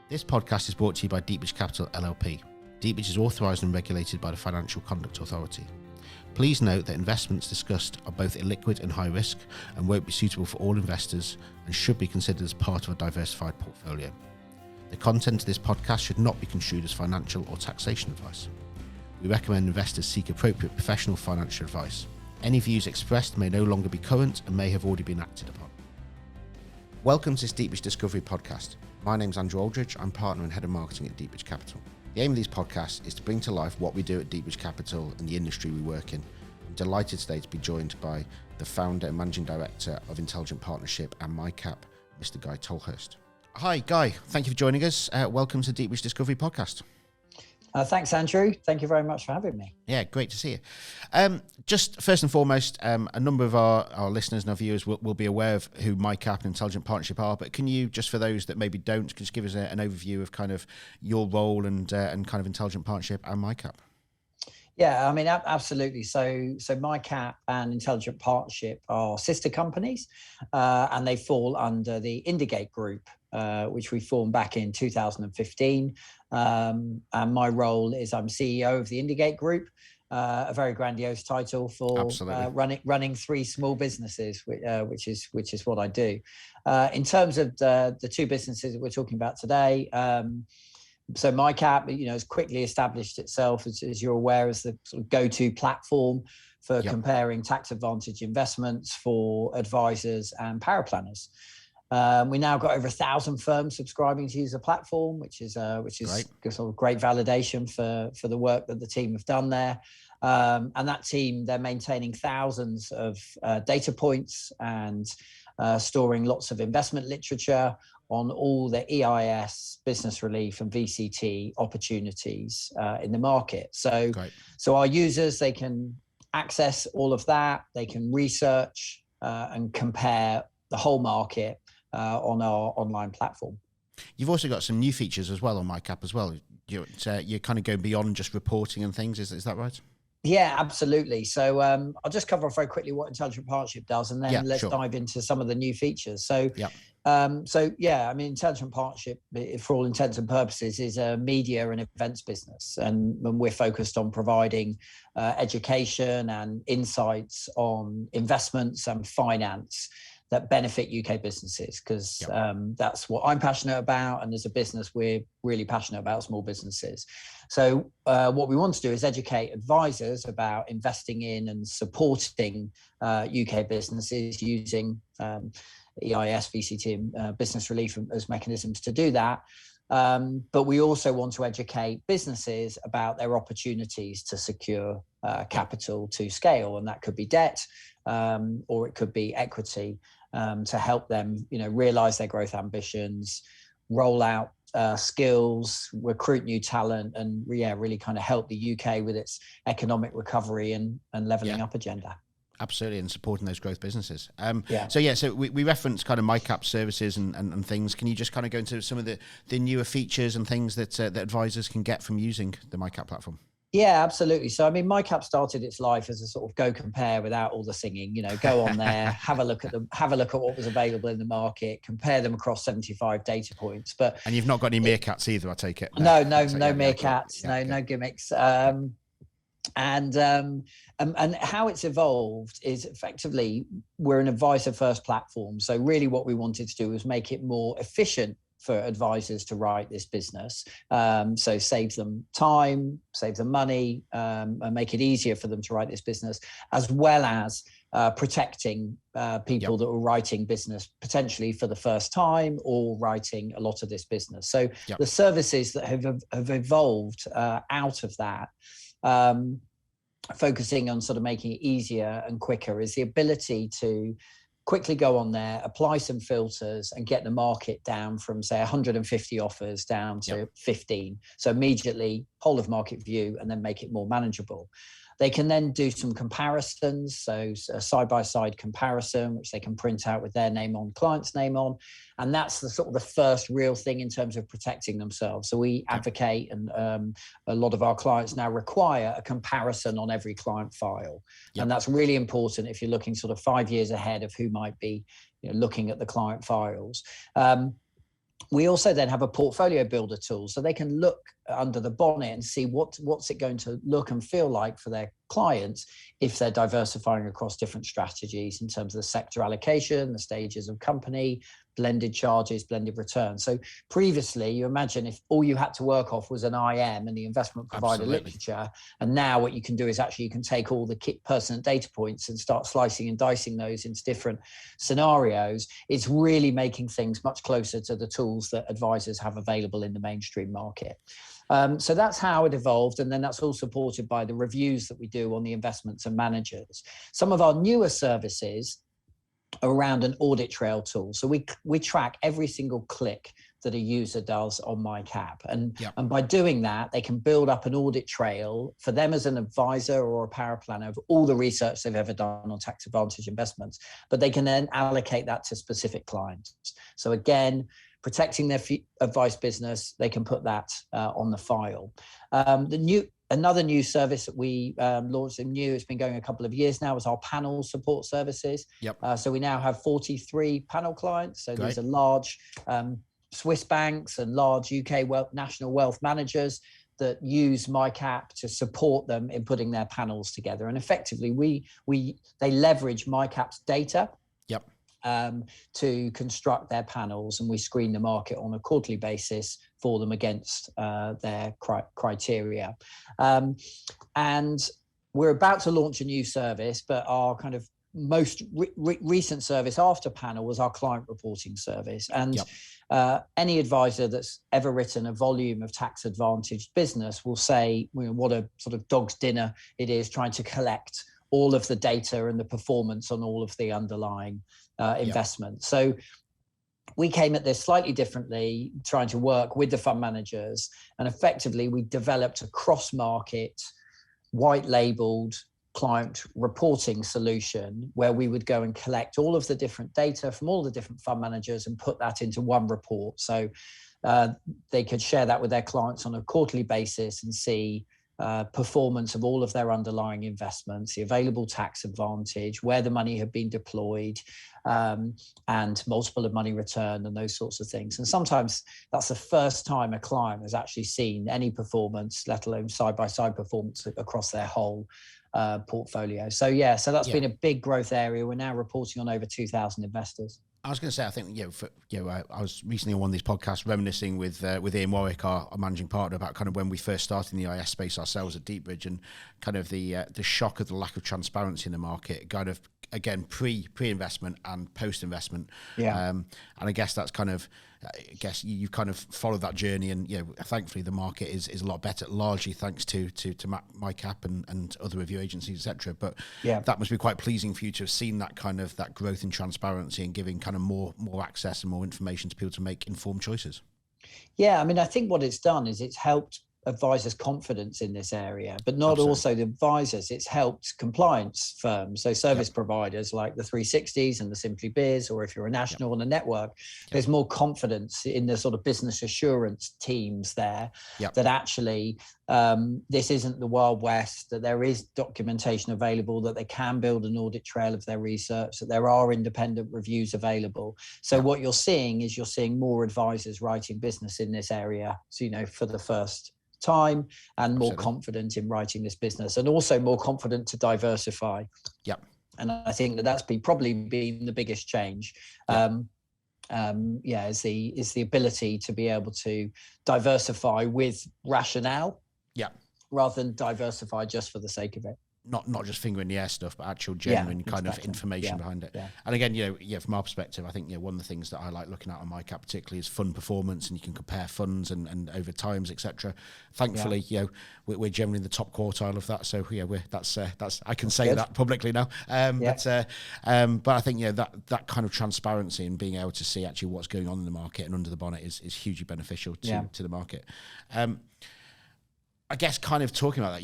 This podcast is brought to you by Deepbridge Capital LLP. Deepbridge is authorised and regulated by the Financial Conduct Authority. Please note that investments discussed are both illiquid and high risk and won't be suitable for all investors and should be considered as part of a diversified portfolio. The content of this podcast should not be construed as financial or taxation advice. We recommend investors seek appropriate professional financial advice. Any views expressed may no longer be current and may have already been acted upon. Welcome to this Deepbridge Discovery Podcast. My name's Andrew Aldridge. I'm partner and head of marketing at Deepbridge Capital. The aim of these podcasts is to bring to life what we do at Deepbridge Capital and the industry we work in. I'm delighted today to be joined by the founder and managing director of Intelligent Partnership and MiCap, Mr. Guy Tolhurst. Hi, Guy. Thank you for joining us. Welcome to Deepbridge Discovery Podcast. Thanks, Andrew. Thank you very much for having me. Yeah, great to see you. Just first and foremost, a number of our listeners and our viewers will be aware of who MiCap and Intelligent Partnership are, but can you, just for those that maybe don't, just give us an overview of kind of your role and kind of Intelligent Partnership and MiCap? Yeah, I mean, absolutely. So MiCap and Intelligent Partnership are sister companies, and they fall under the Indigate Group, which we formed back in 2015. And my role is I'm CEO of the Indigate Group, a very grandiose title for running three small businesses, which is what I do. In terms of the two businesses that we're talking about today, so MiCap, has quickly established itself, as you're aware, as the sort of go-to platform for comparing tax advantage investments for advisors and paraplanners. We now got over 1,000 firms subscribing to use the platform, which is sort of great validation for the work that the team have done there. And that team, they're maintaining thousands of data points and storing lots of investment literature on all the EIS, business relief and VCT opportunities in the market. So our users, they can access all of that. They can research and compare the whole market on our online platform. You've also got some new features as well on MiCap as well. You're kind of going beyond just reporting and things. Is that right? Yeah, absolutely. So I'll just cover off very quickly what Intelligent Partnership does, and then let's dive into some of the new features. So, I mean, Intelligent Partnership, for all intents and purposes, is a media and events business, and we're focused on providing education and insights on investments and finance that benefit UK businesses, because that's what I'm passionate about. And as a business, we're really passionate about small businesses. So what we want to do is educate advisors about investing in and supporting UK businesses using EIS, VCT, and business relief as mechanisms to do that. But we also want to educate businesses about their opportunities to secure capital to scale. And that could be debt, or it could be equity, to help them, realize their growth ambitions, roll out skills, recruit new talent, and really kind of help the UK with its economic recovery and levelling up agenda. Absolutely, and supporting those growth businesses. So we reference kind of MiCap services and things. Can you just kind of go into some of the newer features and things that advisors can get from using the MiCap platform? Yeah, absolutely. So, I mean, MiCap started its life as a sort of go compare without all the singing. Go on there, have a look at what was available in the market, compare them across 75 data points. And you've not got any meerkats either, I take it. No meerkats, no gimmicks. And how it's evolved is effectively we're an advisor first platform. So really what we wanted to do was make it more efficient for advisors to write this business. So save them time, save them money, and make it easier for them to write this business, as well as protecting people that were writing business potentially for the first time or writing a lot of this business. So the services that have evolved out of that, focusing on sort of making it easier and quicker, is the ability to quickly go on there, apply some filters and get the market down from, say, 150 offers down to 15. So immediately whole of market view, and then make it more manageable. They can then do some comparisons, so a side-by-side comparison, which they can print out with their name on, client's name on. And that's the sort of the first real thing in terms of protecting themselves. So we advocate, and a lot of our clients now require a comparison on every client file. And that's really important if you're looking sort of 5 years ahead of who might be looking at the client files. We also then have a portfolio builder tool, so they can look under the bonnet and see what's it going to look and feel like for their clients if they're diversifying across different strategies in terms of the sector allocation, the stages of company, blended charges, blended returns. So previously, you imagine if all you had to work off was an IM and the investment provider Absolutely. literature, and now what you can do is actually you can take all the pertinent data points and start slicing and dicing those into different scenarios. It's really making things much closer to the tools that advisors have available in the mainstream market. So that's how it evolved, and then that's all supported by the reviews that we do on the investments and managers. Some of our newer services are around an audit trail tool. So we track every single click that a user does on MiCap, and by doing that, they can build up an audit trail for them as an advisor or a power planner of all the research they've ever done on tax advantage investments. But they can then allocate that to specific clients. So again, protecting their advice business, they can put that on the file. Another new service that we launched, it's been going a couple of years now, is our panel support services. So we now have 43 panel clients. So these are large Swiss banks and large UK national wealth managers that use MiCap to support them in putting their panels together. And effectively, they leverage MiCap's data to construct their panels, and we screen the market on a quarterly basis for them against their criteria. And we're about to launch a new service, but our kind of most recent service after panel was our client reporting service. And any advisor that's ever written a volume of tax advantaged business will say, what a sort of dog's dinner it is trying to collect all of the data and the performance on all of the underlying investments. So we came at this slightly differently, trying to work with the fund managers, and effectively we developed a cross-market, white-labeled client reporting solution where we would go and collect all of the different data from all the different fund managers and put that into one report. So they could share that with their clients on a quarterly basis and see performance of all of their underlying investments, the available tax advantage, where the money had been deployed, and multiple of money return and those sorts of things. And sometimes that's the first time a client has actually seen any performance, let alone side-by-side performance across their whole portfolio. So that's been a big growth area. We're now reporting on over 2,000 investors. I was going to say, I think, I was recently on one of these podcasts reminiscing with Ian Warwick, our managing partner, about kind of when we first started in the IS space ourselves at Deepbridge, and kind of the shock of the lack of transparency in the market, kind of, again, pre-investment and post-investment. And I guess that's kind of, you've kind of followed that journey, and thankfully the market is a lot better, largely thanks to MiCap and other review agencies, etc. But that must be quite pleasing for you to have seen that kind of that growth in transparency and giving kind of more access and more information to people to make informed choices. I mean, I think what it's done is it's helped advisors' confidence in this area, but not also the advisors. It's helped compliance firms, so service providers like the 360s and the Simply Biz, or if you're a national and a network, there's more confidence in the sort of business assurance teams there that actually this isn't the Wild West, that there is documentation available, that they can build an audit trail of their research, that there are independent reviews available. So what you're seeing is more advisors writing business in this area, for the first time, and more confident in writing this business, and also more confident to diversify. And I think that's probably been the biggest change. Is the ability to be able to diversify with rationale, rather than diversify just for the sake of it. Not just finger in the air stuff, but actual genuine kind of information behind it. And again, from our perspective, I think one of the things that I like looking at on MiCap particularly is fund performance, and you can compare funds and over times, etc. Thankfully, we're generally in the top quartile of that. So that's I can say that publicly now. But I think that kind of transparency and being able to see actually what's going on in the market and under the bonnet is hugely beneficial to the market. I guess kind of talking about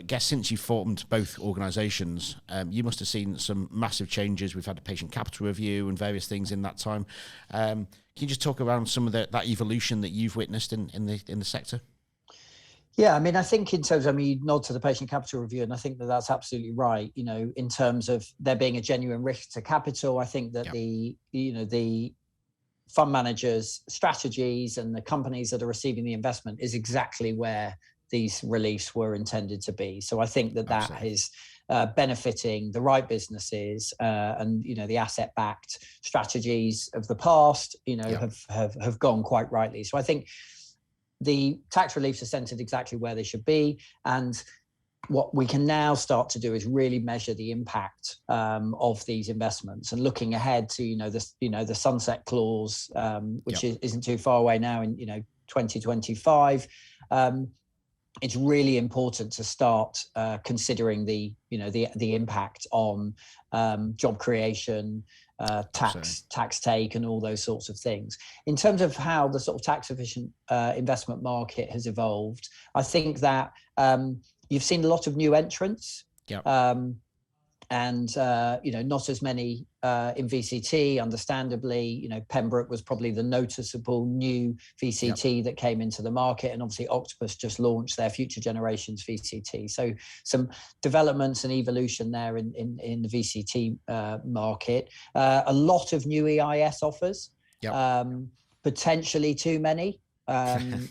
that, since you formed both organisations, you must have seen some massive changes. We've had a patient capital review and various things in that time. Can you just talk around some of that evolution that you've witnessed in the sector? I mean, I think in terms, you nod to the patient capital review, and I think that's absolutely right. In terms of there being a genuine risk to capital, I think that the fund managers' strategies and the companies that are receiving the investment is exactly where these reliefs were intended to be. So I think that is benefiting the right businesses, and the asset-backed strategies of the past, have gone quite rightly. So I think the tax reliefs are centered exactly where they should be, and what we can now start to do is really measure the impact of these investments, and looking ahead to the sunset clause, which isn't too far away now in 2025. It's really important to start considering the impact on job creation, tax take, and all those sorts of things. In terms of how the sort of tax efficient investment market has evolved, I think that you've seen a lot of new entrants, and not as many in VCT. Understandably, Pembroke was probably the noticeable new VCT that came into the market, and obviously Octopus just launched their Future Generations VCT. So some developments and evolution there in the VCT market. A lot of new EIS offers, potentially too many.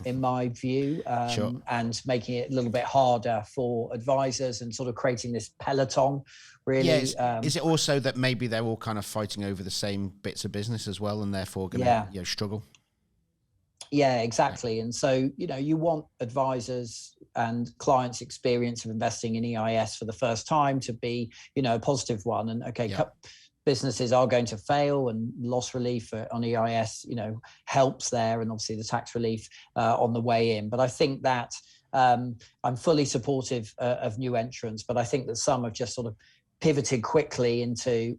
In my view, and making it a little bit harder for advisors, and sort of creating this peloton, really. Is it also that maybe they're all kind of fighting over the same bits of business as well, and therefore going to struggle? Yeah, exactly. And so, you want advisors and clients' experience of investing in EIS for the first time to be, a positive one. And businesses are going to fail, and loss relief on EIS, helps there, and obviously the tax relief on the way in. But I think that I'm fully supportive of new entrants, but I think that some have just sort of pivoted quickly into,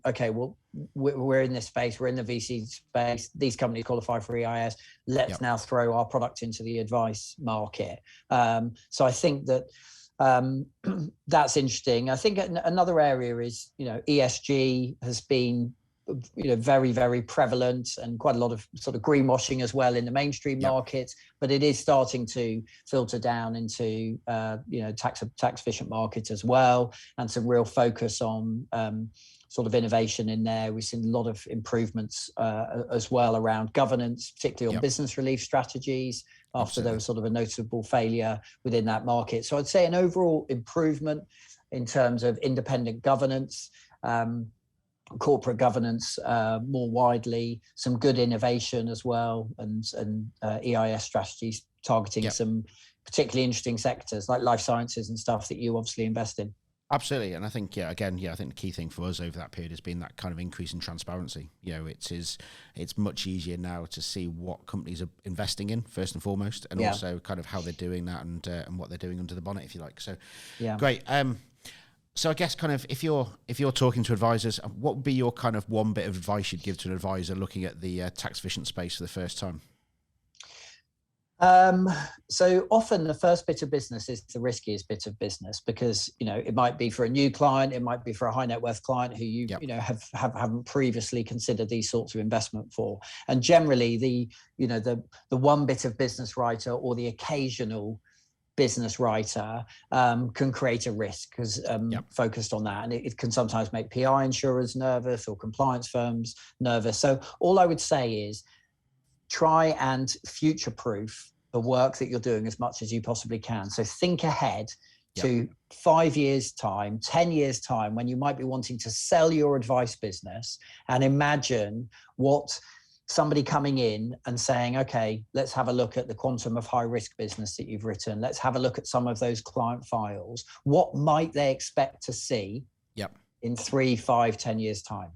we're in this space, we're in the VC space, these companies qualify for EIS, let's now throw our product into the advice market. So I think that that's interesting. I think another area is, ESG has been, very, very prevalent, and quite a lot of sort of greenwashing as well in the mainstream market, but it is starting to filter down into, tax efficient markets as well, and some real focus on sort of innovation in there. We've seen a lot of improvements as well around governance, particularly on business relief strategies, after there was sort of a noticeable failure within that market. So I'd say an overall improvement in terms of independent governance, corporate governance more widely, some good innovation as well, and EIS strategies targeting some particularly interesting sectors like life sciences and stuff that you obviously invest in. Absolutely. And I think, I think the key thing for us over that period has been that kind of increase in transparency. It's much easier now to see what companies are investing in, first and foremost, and also kind of how they're doing that, and what they're doing under the bonnet, if you like. So great. So I guess kind of if you're talking to advisors, what would be your kind of one bit of advice you'd give to an advisor looking at the tax efficient space for the first time? So often the first bit of business is the riskiest bit of business, because it might be for a new client, it might be for a high net worth client who haven't previously considered these sorts of investment for. And generally the one bit of business writer or the occasional business writer can create a risk, because focused on that, and it can sometimes make PI insurers nervous or compliance firms nervous. So all I would say is try and future-proof the work that you're doing as much as you possibly can. So think ahead to 5 years' time, 10 years' time, when you might be wanting to sell your advice business, and imagine what somebody coming in and saying, okay, let's have a look at the quantum of high risk business that you've written. Let's have a look at some of those client files. What might they expect to see in 3, 5, 10 years' time?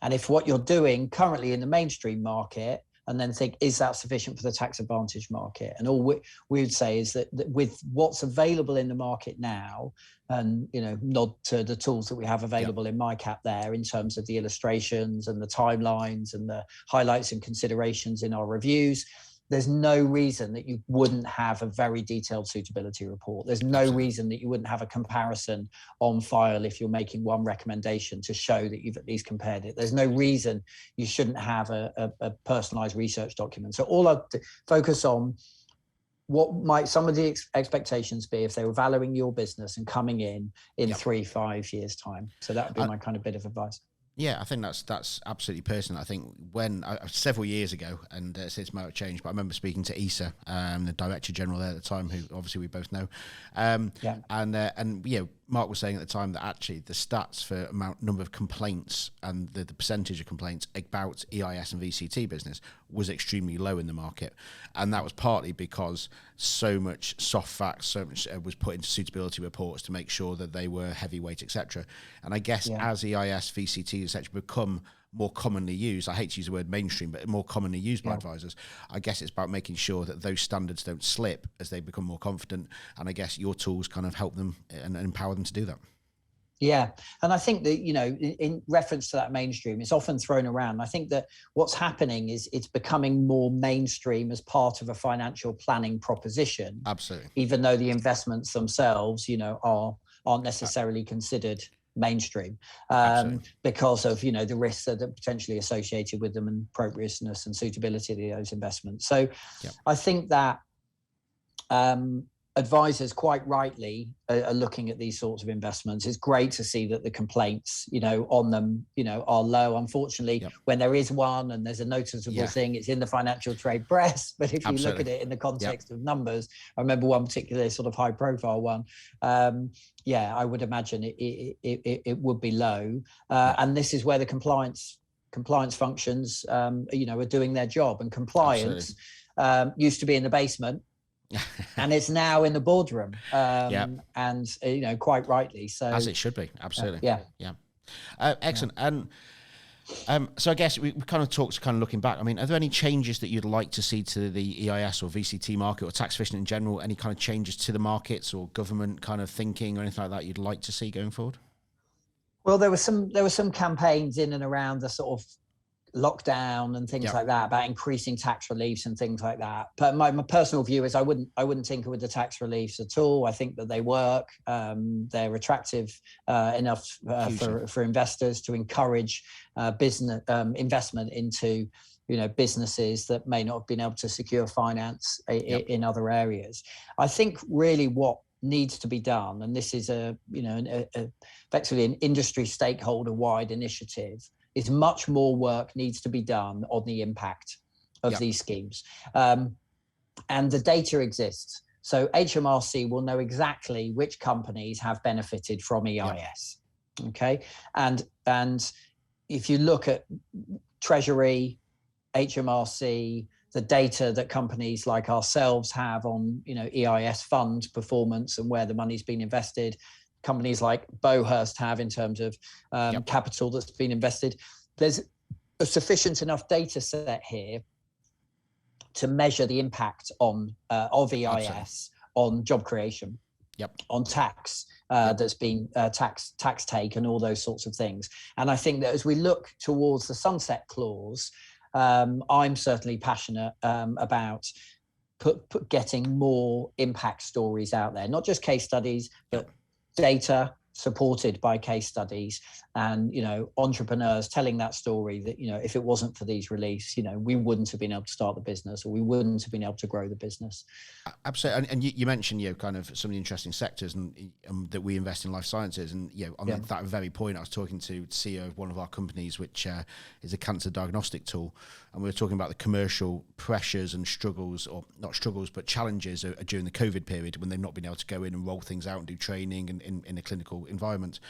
And if what you're doing currently in the mainstream market, and then think, is that sufficient for the tax advantage market? And all we would say is that with what's available in the market now, and nod to the tools that we have available in MiCap there, in terms of the illustrations and the timelines and the highlights and considerations in our reviews, there's no reason that you wouldn't have a very detailed suitability report. There's no reason that you wouldn't have a comparison on file if you're making one recommendation to show that you've at least compared it. There's no reason you shouldn't have a personalized research document. So all I'd focus on, what might some of the expectations be if they were valuing your business and coming in 3-5 years' time. So that would be my kind of bit of advice. Yeah, I think that's absolutely pertinent. I think when several years ago, and since might have changed, but I remember speaking to Issa, the Director General there at the time, who obviously we both know, and Mark was saying at the time that actually the stats for number of complaints and the percentage of complaints about EIS and VCT business was extremely low in the market, and that was partly because so much soft facts, so much was put into suitability reports to make sure that they were heavyweight, etc. And I guess as EIS, VCT, etc. become more commonly used, I hate to use the word mainstream, but more commonly used by advisors, I guess it's about making sure that those standards don't slip as they become more confident. And I guess your tools kind of help them and empower them to do that. Yeah. And I think that, in reference to that mainstream, it's often thrown around. I think that what's happening is it's becoming more mainstream as part of a financial planning proposition. Absolutely. Even though the investments themselves, aren't necessarily considered mainstream because of the risks that are potentially associated with them and appropriateness and suitability of those investments. So I think that advisors quite rightly are looking at these sorts of investments. It's great to see that the complaints on them are low. Unfortunately, when there is one and there's a noticeable thing, it's in the financial trade press, but if you look at it in the context of numbers, I remember one particular sort of high profile one, I would imagine it would be low. And this is where the compliance functions, are doing their job. And compliance used to be in the basement, and it's now in the boardroom. And quite rightly. So as it should be, absolutely. Excellent. Yeah. And so I guess we kind of talked, kind of looking back. I mean, are there any changes that you'd like to see to the EIS or VCT market or tax efficient in general? Any kind of changes to the markets or government kind of thinking or anything like that you'd like to see going forward? Well, there were some campaigns in and around the sort of lockdown and things like that about increasing tax reliefs and things like that. But my personal view is I wouldn't tinker with the tax reliefs at all. I think that they work. They're attractive enough for investors to encourage business investment into businesses that may not have been able to secure finance in other areas. I think really what needs to be done, and this is effectively an industry stakeholder wide initiative, is much more work needs to be done on the impact of these schemes. And the data exists. So HMRC will know exactly which companies have benefited from EIS. Okay. And if you look at Treasury, HMRC, the data that companies like ourselves have on, EIS fund performance and where the money's been invested, companies like Tolhurst have in terms of capital that's been invested. There's a sufficient enough data set here to measure the impact of EIS on job creation, on tax that's been tax take and all those sorts of things. And I think that as we look towards the sunset clause, I'm certainly passionate about getting more impact stories out there, not just case studies, but data supported by case studies and entrepreneurs telling that story that if it wasn't for these reliefs we wouldn't have been able to start the business or we wouldn't have been able to grow the business. Absolutely. And you mentioned kind of some of the interesting sectors and that we invest in life sciences, and on that very point I was talking to the CEO of one of our companies which is a cancer diagnostic tool, and we were talking about the commercial pressures and struggles, or not struggles but challenges during the COVID period when they've not been able to go in and roll things out and do training in a clinical environment.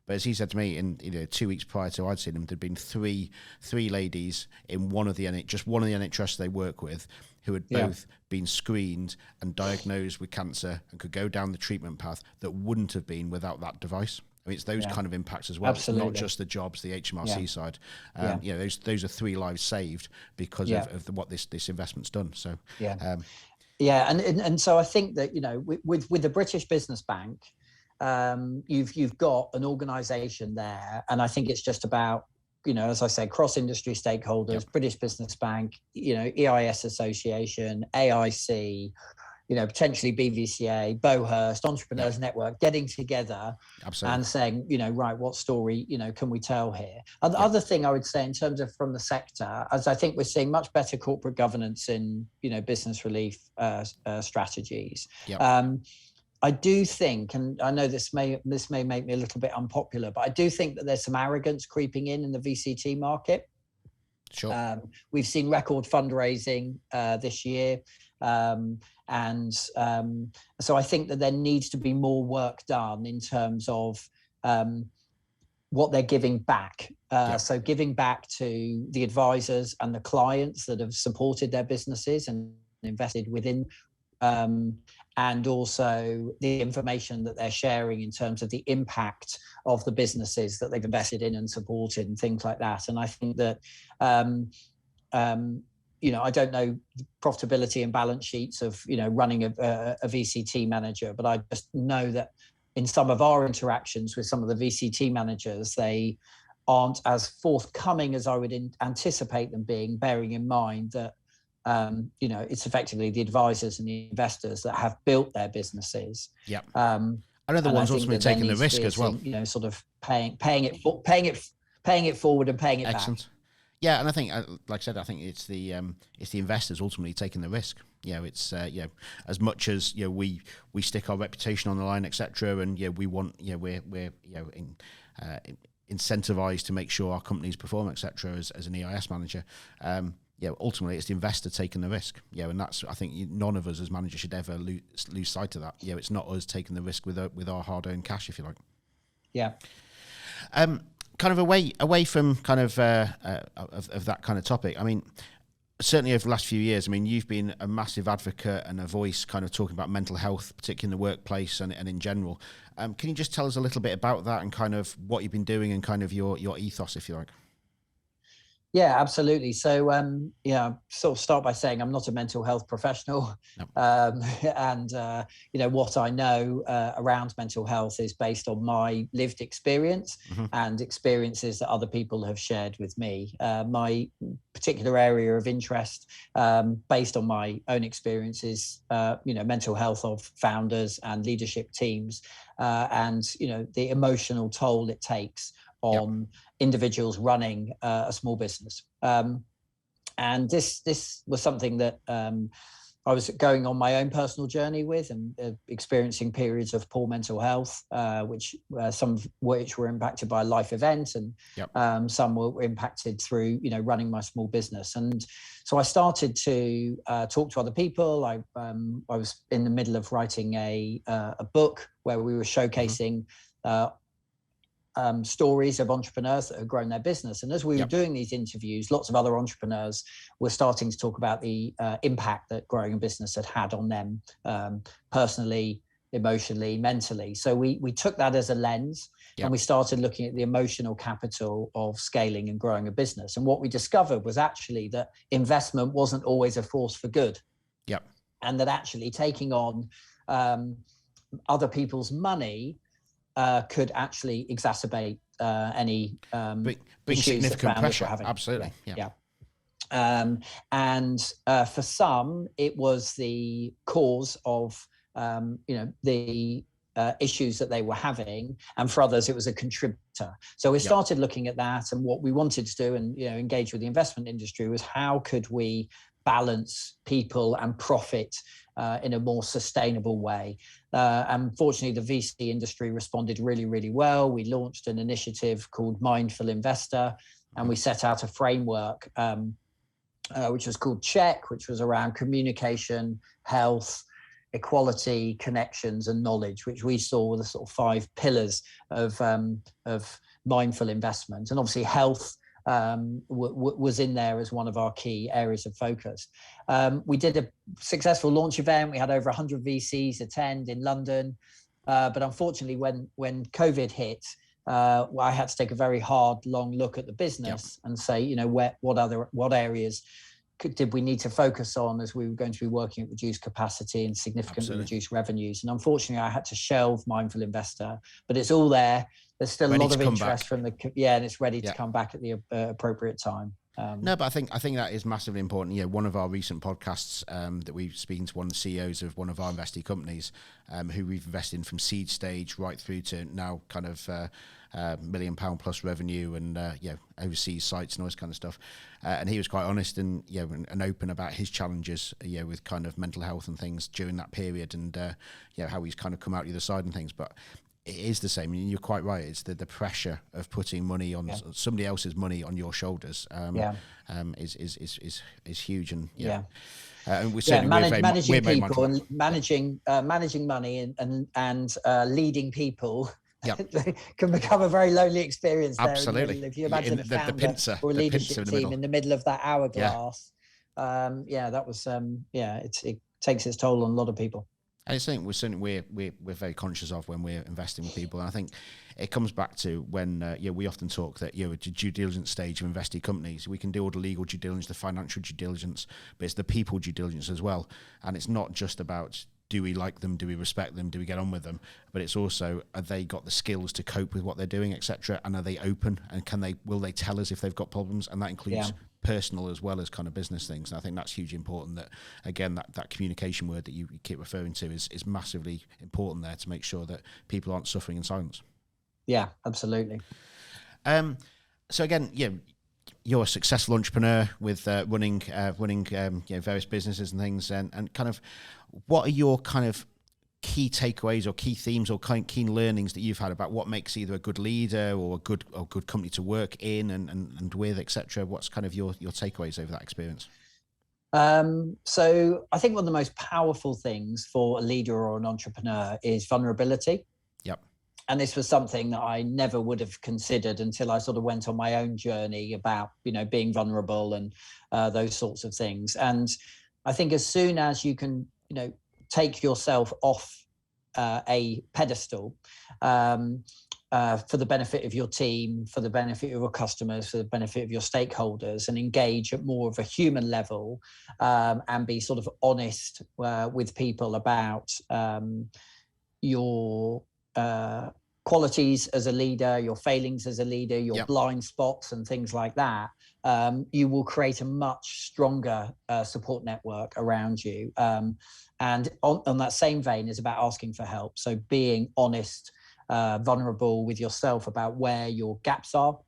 But as he said to me, in 2 weeks prior to I'd seen him, there'd been three ladies in one of the NHS they work with who had both been screened and diagnosed with cancer and could go down the treatment path that wouldn't have been without that device. I mean, it's those kind of impacts as well. Absolutely. It's not just the jobs, the HMRC side. Those are 3 lives saved because of what this investment's done. So and so I think that with the British Business Bank, you've got an organization there, and I think it's just about as I say, cross industry stakeholders, British Business Bank, EIS Association, AIC, potentially BVCA, Tolhurst, Entrepreneurs Network, getting together and saying, right, what story, can we tell here? And the other thing I would say in terms of from the sector, as I think we're seeing much better corporate governance in, business relief strategies. I do think, and I know this may make me a little bit unpopular, but I do think that there's some arrogance creeping in the VCT market. Sure. We've seen record fundraising this year. So I think that there needs to be more work done in terms of what they're giving back. So giving back to the advisors and the clients that have supported their businesses and invested within, and also the information that they're sharing in terms of the impact of the businesses that they've invested in and supported and things like that. And I think that, I don't know the profitability and balance sheets of, running a VCT manager, but I just know that in some of our interactions with some of the VCT managers, they aren't as forthcoming as I would anticipate them being, bearing in mind that, it's effectively the advisors and the investors that have built their businesses. Yeah. I know the ones ultimately taking the risk as well. Sort of paying it forward and paying it Excellent. Back. Yeah, and I think, like I said, I think it's the investors ultimately taking the risk. It's as much as we stick our reputation on the line, etc., and we want we're incentivized to make sure our companies perform, etc. As an EIS manager. Ultimately it's the investor taking the risk. And that's, I think, none of us as managers should ever lose sight of that. It's not us taking the risk with our hard-earned cash, if you like. Yeah. Kind of away from kind of that kind of topic. I mean, certainly over the last few years, I mean, you've been a massive advocate and a voice kind of talking about mental health, particularly in the workplace and in general. Can you just tell us a little bit about that and kind of what you've been doing and kind of your ethos, if you like? Yeah, absolutely. So, sort of start by saying I'm not a mental health professional. No. What I know around mental health is based on my lived experience and experiences that other people have shared with me. My particular area of interest, based on my own experiences, mental health of founders and leadership teams, and the emotional toll it takes on individuals running a small business. And this was something that I was going on my own personal journey with and experiencing periods of poor mental health, which some of which were impacted by a life event and some were impacted through, running my small business. And so I started to talk to other people. I was in the middle of writing a book where we were showcasing stories of entrepreneurs that have grown their business. And as we were doing these interviews, lots of other entrepreneurs were starting to talk about the impact that growing a business had on them personally, emotionally, mentally. So we took that as a lens and we started looking at the emotional capital of scaling and growing a business. And what we discovered was actually that investment wasn't always a force for good. And that actually taking on other people's money could actually exacerbate any big significant pressure. Absolutely. And for some, it was the cause of the issues that they were having, and for others, it was a contributor. So we started looking at that, and what we wanted to do, and engage with the investment industry, was how could we balance people and profit in a more sustainable way. And fortunately, the VC industry responded really, really well. We launched an initiative called Mindful Investor, and we set out a framework, which was called CHECK, which was around communication, health, equality, connections, and knowledge, which we saw were the sort of 5 pillars of mindful investment. And obviously health was in there as one of our key areas of focus. We did a successful launch event. We had over 100 VCs attend in London. But unfortunately, when COVID hit, I had to take a very hard, long look at the business and say, what areas did we need to focus on, as we were going to be working at reduced capacity and significantly reduced revenues. And unfortunately, I had to shelve Mindful Investor, but it's all there. There's still a lot of interest from and it's ready to come back at the appropriate time. No, but I think that is massively important. One of our recent podcasts that we've speaking to one of the CEOs of one of our investee companies, who we've invested in from seed stage right through to now kind of £1 million plus revenue and overseas sites and all this kind of stuff. And he was quite honest and and open about his challenges with kind of mental health and things during that period, and how he's kind of come out the other side and things. But it is the same. You're quite right. It's the pressure of putting money on somebody else's money on your shoulders. Is huge, and and managing people and managing money and leading people. Can become a very lonely experience. Absolutely. If you imagine a founder or a leadership team in the middle of that hourglass, that was it takes its toll on a lot of people. I think we're very conscious of when we're investing with people, and I think it comes back to when we often talk that the due diligence stage of investing companies, we can do all the legal due diligence, the financial due diligence, but it's the people due diligence as well, and it's not just about do we like them, do we respect them, do we get on with them, but it's also have they got the skills to cope with what they're doing, etc., and are they open, and will they tell us if they've got problems, and that includes personal as well as kind of business things. And I think that's hugely important, that again that communication word that you keep referring to is massively important there, to make sure that people aren't suffering in silence. Yeah, absolutely. So again, you're a successful entrepreneur with running various businesses and things, and kind of what are your kind of key takeaways or key themes or kind of key learnings that you've had about what makes either a good leader or a good company to work in and with, etc.? What's kind of your takeaways over that experience? So I think one of the most powerful things for a leader or an entrepreneur is vulnerability. Yep. And this was something that I never would have considered until I sort of went on my own journey about, being vulnerable and those sorts of things. And I think as soon as you can, take yourself off a pedestal for the benefit of your team, for the benefit of your customers, for the benefit of your stakeholders, and engage at more of a human level and be sort of honest with people about your qualities as a leader, your failings as a leader, your blind spots and things like that, you will create a much stronger support network around you. And on that same vein is about asking for help. So being honest, vulnerable with yourself about where your gaps are.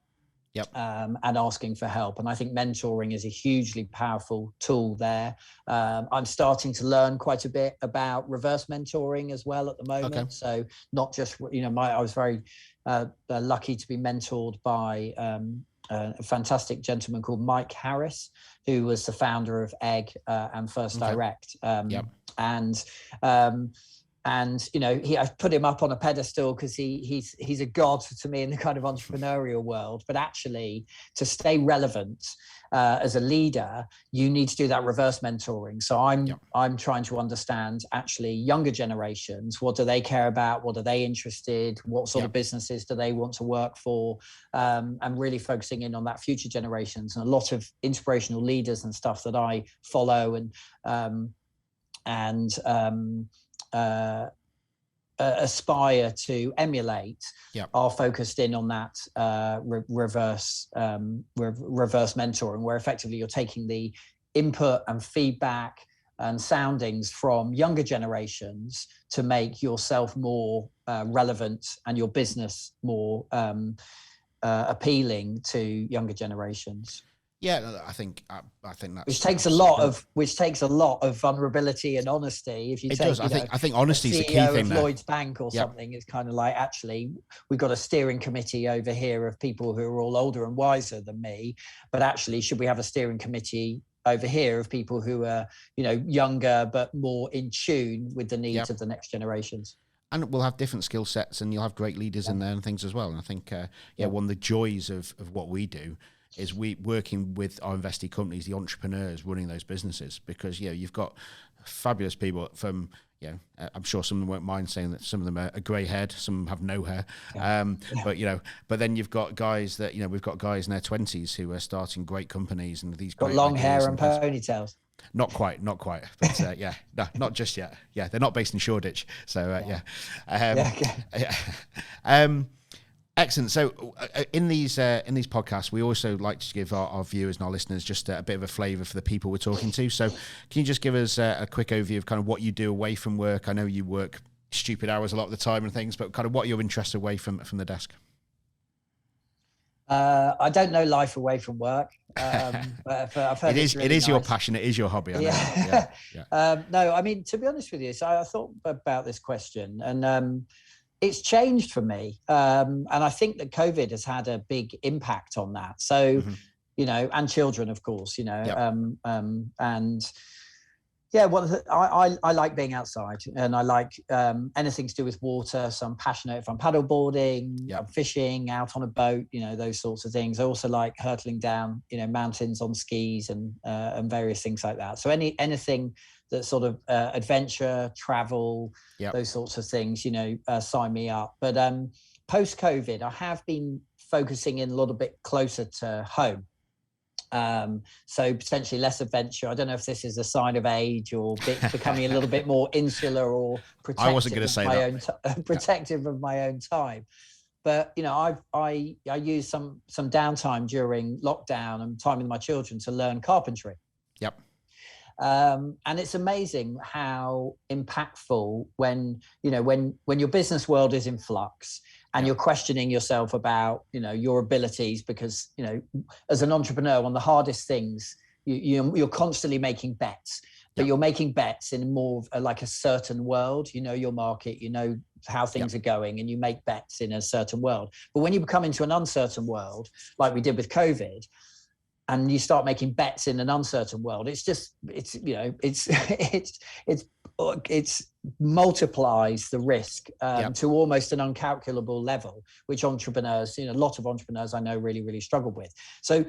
And asking for help. And I think mentoring is a hugely powerful tool there. I'm starting to learn quite a bit about reverse mentoring as well at the moment. Okay. So not just, I was very lucky to be mentored by a fantastic gentleman called Mike Harris, who was the founder of Egg and First Direct. And I've put him up on a pedestal because he's a god to me in the kind of entrepreneurial world. But actually, to stay relevant as a leader, you need to do that reverse mentoring. So I'm trying to understand actually younger generations. What do they care about? What are they interested? What sort of businesses do they want to work for? And really focusing in on that future generations. And a lot of inspirational leaders and stuff that I follow and aspire to emulate are focused in on that reverse mentoring, where effectively you're taking the input and feedback and soundings from younger generations to make yourself more relevant and your business more appealing to younger generations. Yeah, I think that's which takes a lot of vulnerability and honesty. If you I think honesty is the key thing. Lloyd's Bank or something, it's kind of like, actually, we've got a steering committee over here of people who are all older and wiser than me, but actually, should we have a steering committee over here of people who are, younger but more in tune with the needs of the next generations? And we'll have different skill sets, and you'll have great leaders in there and things as well. And I think, one of the joys of what we do is we working with our investee companies, the entrepreneurs running those businesses, because you've got fabulous people from I'm sure some of them won't mind saying that some of them are grey haired, some of them have no hair, but then you've got guys that we've got guys in their 20s who are starting great companies and these got long hair and ponytails. Not quite, but not just yet. Yeah, they're not based in Shoreditch, so excellent. So in these podcasts, we also like to give our viewers and our listeners just a bit of a flavour for the people we're talking to. So can you just give us a quick overview of kind of what you do away from work? I know you work stupid hours a lot of the time and things, but kind of what your interests away from the desk? I don't know life away from work, but I've heard it is your passion. It is your hobby. I know. Yeah. No, I mean, to be honest with you, so I thought about this question, and it's changed for me. And I think that COVID has had a big impact on that. So, and children, of course, and yeah, well, I like being outside, and I like anything to do with water. So I'm passionate if I'm paddle boarding, I'm fishing, out on a boat, those sorts of things. I also like hurtling down, mountains on skis and various things like that. So anything that sort of adventure, travel, those sorts of things, sign me up. But post-COVID, I have been focusing in a little bit closer to home. So potentially less adventure. I don't know if this is a sign of age or becoming a little bit more insular or protective. I wasn't going to say that. Protective of my own time. But I used some downtime during lockdown and time with my children to learn carpentry. Yep. And it's amazing how impactful when your business world is in flux and you're questioning yourself about, your abilities, because, as an entrepreneur, one of the hardest things, you're constantly making bets, but you're making bets in more of like a certain world, your market, how things are going, and you make bets in a certain world. But when you become into an uncertain world, like we did with COVID, and you start making bets in an uncertain world, it multiplies the risk to almost an uncalculable level, which entrepreneurs, a lot of entrepreneurs I know really, really struggle with. So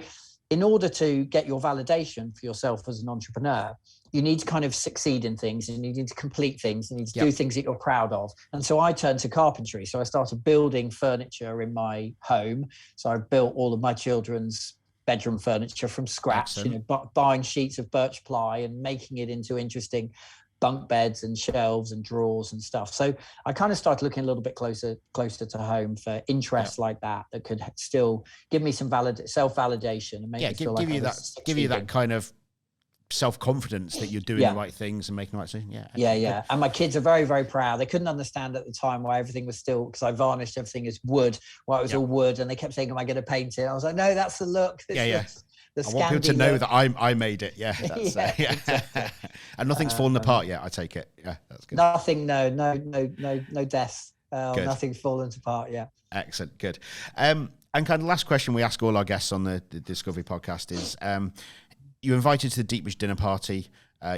in order to get your validation for yourself as an entrepreneur, you need to kind of succeed in things, and you need to complete things, and you need to do things that you're proud of. And so I turned to carpentry. So I started building furniture in my home. So I built all of my children's bedroom furniture from scratch, buying sheets of birch ply and making it into interesting bunk beds and shelves and drawers and stuff. So I kind of started looking a little bit closer to home for interests like that could still give me some self-validation and make me feel like give you that kind of self-confidence that you're doing the right things and making the right decisions. Yeah. And my kids are very, very proud. They couldn't understand at the time why everything was still, because I varnished everything as wood, why it was all wood, and they kept saying, am I going to paint it? I was like, no, that's the look. I want people to know that I made it. That's exactly. And nothing's fallen apart yet, I take it. Yeah, that's good. Nothing, no deaths. Nothing's fallen apart yet. Excellent, good. And kind of last question we ask all our guests on the Discovery podcast is, you're invited to the Deepbridge dinner party.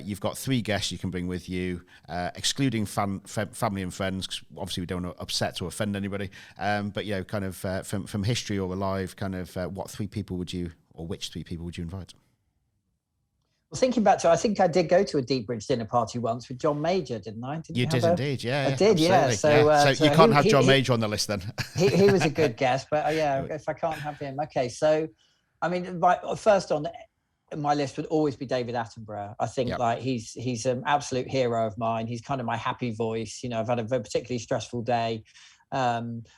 You've got 3 guests you can bring with you, excluding family and friends, 'cause obviously we don't want to upset or offend anybody. But kind of from history or alive, kind of which 3 people would you invite? Well, thinking back to, I think I did go to a Deepbridge dinner party once with John Major, didn't I? You did indeed, yeah. I did, yeah. So you can't have John Major on the list then. he was a good guest, but if I can't have him, okay. So, I mean, first on my list would always be David Attenborough. I think he's an absolute hero of mine. He's kind of my happy voice. I've had a very particularly stressful day.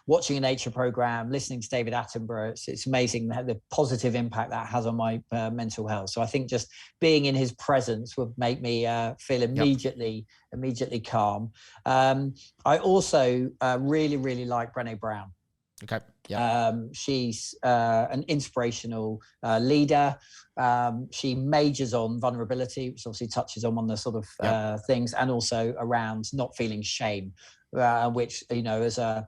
Watching a nature program, listening to David Attenborough, it's amazing the positive impact that has on my mental health. So I think just being in his presence would make me feel immediately calm. I also really, really like Brené Brown. Okay. Yeah. She's an inspirational leader. She majors on vulnerability, which obviously touches on one of the sort of things, and also around not feeling shame, which as a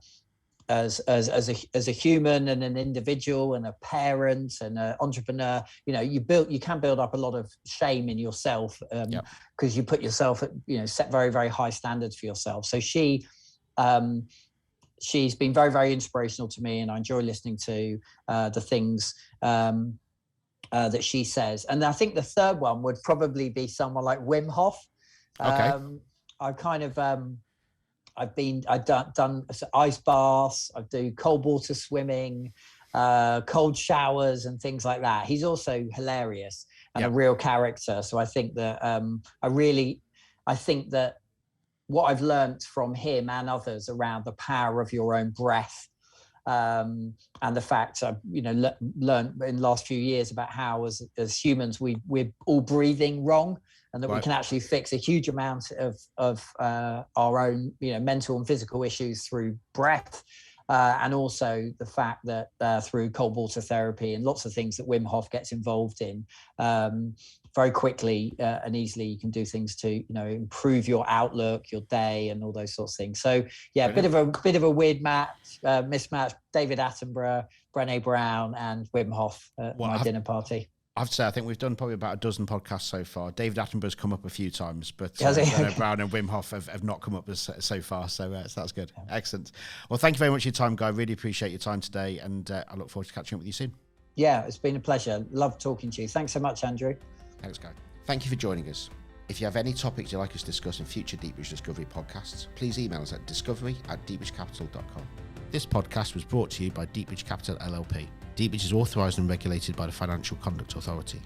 human and an individual and a parent and an entrepreneur, you can build up a lot of shame in yourself because you put yourself at set very, very high standards for yourself. So she's been very, very inspirational to me, and I enjoy listening to the things that she says. And I think the third one would probably be someone like Wim Hof. Okay. I've done ice baths. I do cold water swimming, cold showers, and things like that. He's also hilarious and a real character. So I think that I think that what I've learned from him and others around the power of your own breath, and the fact I've learned in the last few years about how as humans we're all breathing wrong, and that we can actually fix a huge amount of our own mental and physical issues through breath. and also the fact that through cold water therapy and lots of things that Wim Hof gets involved in, very quickly and easily you can do things to improve your outlook, your day, and all those sorts of things. So yeah, a bit of a weird mismatch. David Attenborough, Brené Brown, and Wim Hof at my dinner party. I have to say, I think we've done probably about a dozen podcasts so far. David Attenborough's come up a few times, but Brené Brown and Wim Hof have not come up so far. So that's good. Excellent. Well, thank you very much for your time, Guy. Really appreciate your time today, and I look forward to catching up with you soon. Yeah, it's been a pleasure. Love talking to you. Thanks so much, Andrew. Thanks, Guy. Thank you for joining us. If you have any topics you'd like us to discuss in future Deepbridge Discovery podcasts, please email us at discovery@deepbridgecapital.com. This podcast was brought to you by Deepbridge Capital LLP. Deepbridge is authorised and regulated by the Financial Conduct Authority.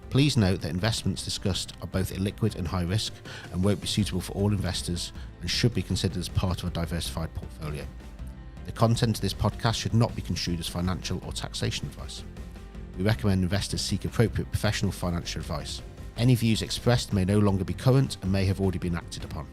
Please note that investments discussed are both illiquid and high risk and won't be suitable for all investors and should be considered as part of a diversified portfolio. The content of this podcast should not be construed as financial or taxation advice. We recommend investors seek appropriate professional financial advice. Any views expressed may no longer be current and may have already been acted upon.